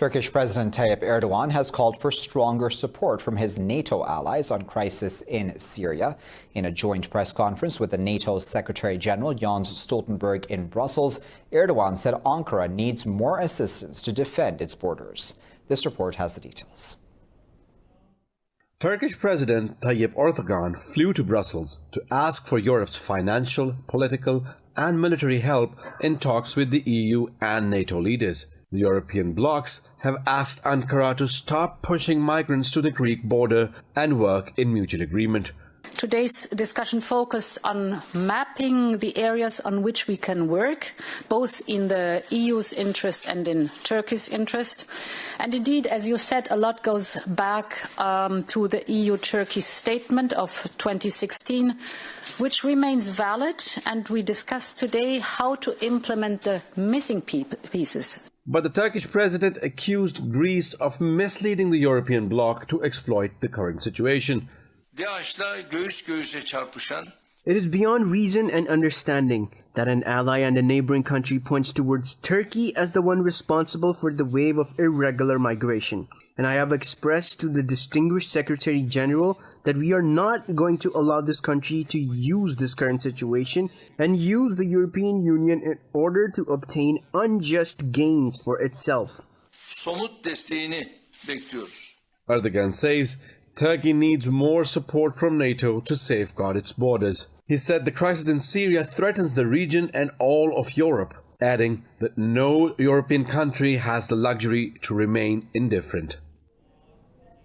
Turkish President Tayyip Erdogan has called for stronger support from his NATO allies on crisis in Syria. In a joint press conference with the NATO Secretary General Jens Stoltenberg in Brussels, Erdogan said Ankara needs more assistance to defend its borders. This report has the details. Turkish President Tayyip Erdogan flew to Brussels to ask for Europe's financial, political and military help in talks with the EU and NATO leaders. The European blocs have asked Ankara to stop pushing migrants to the Greek border and work in mutual agreement. Today's discussion focused on mapping the areas on which we can work, both in the EU's interest and in Turkey's interest. And indeed, as you said, a lot goes back to the EU-Turkey statement of 2016, which remains valid, and we discussed today how to implement the missing pieces. But the Turkish president accused Greece of misleading the European bloc to exploit the current situation. It is beyond reason and understanding that an ally and a neighboring country points towards Turkey as the one responsible for the wave of irregular migration. And I have expressed to the distinguished Secretary General that we are not going to allow this country to use this current situation and use the European Union in order to obtain unjust gains for itself. Erdogan says Turkey needs more support from NATO to safeguard its borders. He said the crisis in Syria threatens the region and all of Europe, adding that no European country has the luxury to remain indifferent.